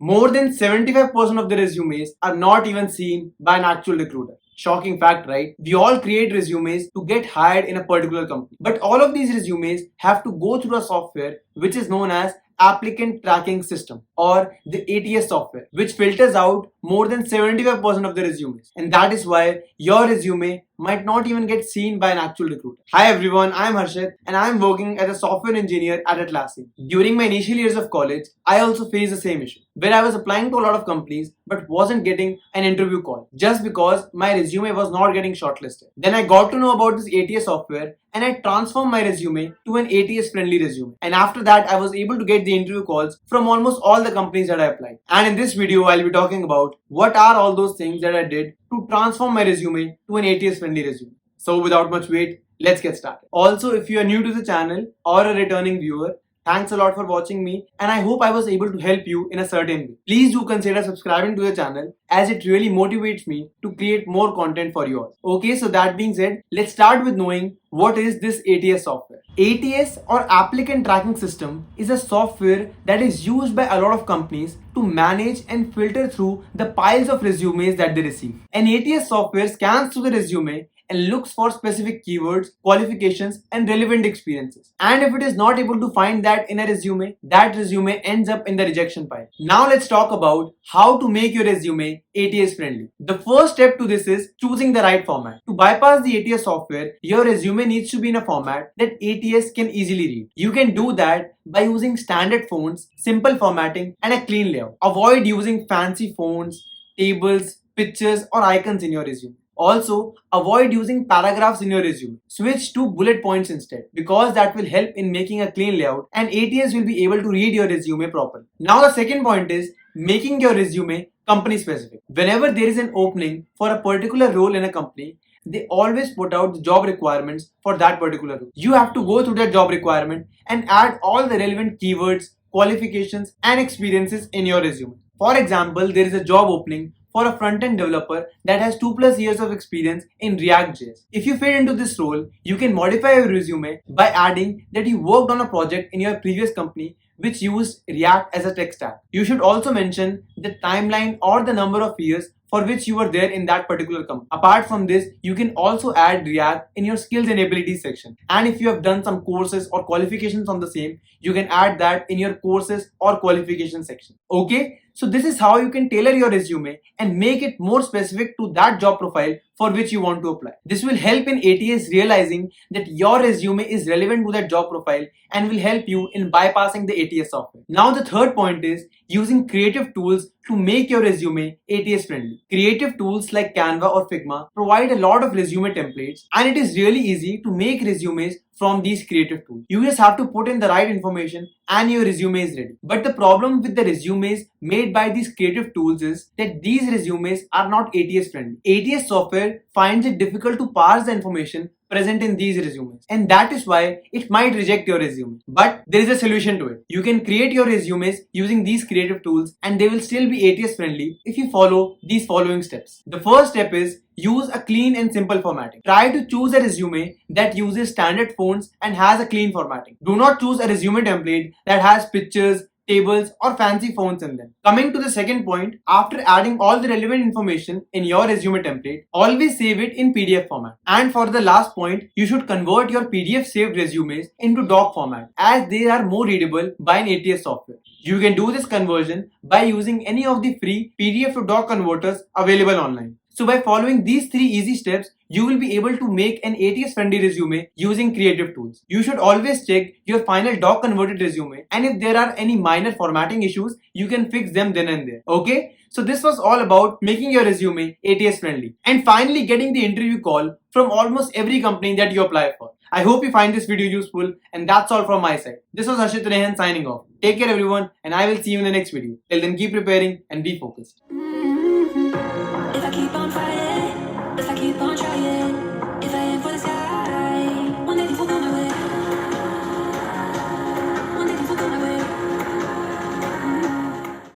More than 75% of the resumes are not even seen by an actual recruiter. Shocking fact, right? We all create resumes to get hired in a particular company. But all of these resumes have to go through a software which is known as applicant tracking system, or the ATS software, which filters out more than 75% of the resumes. And that is why your resume might not even get seen by an actual recruiter. Hi everyone, I'm Harshit and I'm working as a software engineer at Atlassian. During my initial years of college, I also faced the same issue where I was applying to a lot of companies but wasn't getting an interview call just because my resume was not getting shortlisted. Then I got to know about this ATS software and I transformed my resume to an ATS friendly resume. And after that, I was able to get the interview calls from almost all the companies that I applied. And in this video, I'll be talking about what are all those things that I did to transform my resume to an ATS friendly resume. So without much wait, let's get started. Also, if you are new to the channel or a returning viewer, thanks a lot for watching me and I hope I was able to help you in a certain way. Please do consider subscribing to the channel as it really motivates me to create more content for you all. Okay, so that being said, let's start with knowing what is this ATS software. ATS, or applicant tracking system, is a software that is used by a lot of companies to manage and filter through the piles of resumes that they receive. An ATS software scans through the resume and looks for specific keywords, qualifications, and relevant experiences. And if it is not able to find that in a resume, that resume ends up in the rejection pile. Now let's talk about how to make your resume ATS friendly. The first step to this is choosing the right format. To bypass the ATS software, your resume needs to be in a format that ATS can easily read. You can do that by using standard fonts, simple formatting, and a clean layout. Avoid using fancy fonts, tables, pictures, or icons in your resume. Also, avoid using paragraphs in your resume. Switch to bullet points instead because that will help in making a clean layout and ATS will be able to read your resume properly. Now the second point is making your resume company specific. Whenever there is an opening for a particular role in a company, they always put out the job requirements for that particular role. You have to go through that job requirement and add all the relevant keywords, qualifications, and experiences in your resume. For example, there is a job opening for a front-end developer that has 2+ years of experience in React.js. If you fit into this role, you can modify your resume by adding that you worked on a project in your previous company which used React as a tech stack. You should also mention the timeline or the number of years for which you were there in that particular company. Apart from this, you can also add React in your skills and abilities section. And if you have done some courses or qualifications on the same, you can add that in your courses or qualification section. Okay? So this is how you can tailor your resume and make it more specific to that job profile for which you want to apply. This will help in ATS realizing that your resume is relevant to that job profile and will help you in bypassing the ATS software. Now the third point is using creative tools to make your resume ATS friendly. Creative tools like Canva or Figma provide a lot of resume templates and it is really easy to make resumes from these creative tools. You just have to put in the right information and your resume is ready. But the problem with the resumes made by these creative tools is that these resumes are not ATS friendly. ATS software finds it difficult to parse the information present in these resumes and that is why it might reject your resume. But there is a solution to it. You can create your resumes using these creative tools and they will still be ATS friendly if you follow these following steps. The first step is use a clean and simple formatting. Try to choose a resume that uses standard fonts and has a clean formatting. Do not choose a resume template that has pictures, tables, or fancy fonts in them. Coming to the second point, after adding all the relevant information in your resume template, always save it in PDF format. And for the last point, you should convert your PDF saved resumes into doc format as they are more readable by an ATS software. You can do this conversion by using any of the free PDF to doc converters available online. So by following these 3 easy steps, you will be able to make an ATS friendly resume using creative tools. You should always check your final doc converted resume and if there are any minor formatting issues, you can fix them then and there. Okay? So this was all about making your resume ATS friendly and finally getting the interview call from almost every company that you apply for. I hope you find this video useful and that's all from my side. This was Harshit Rehan signing off. Take care everyone and I will see you in the next video. Till then keep preparing and be focused. If I keep on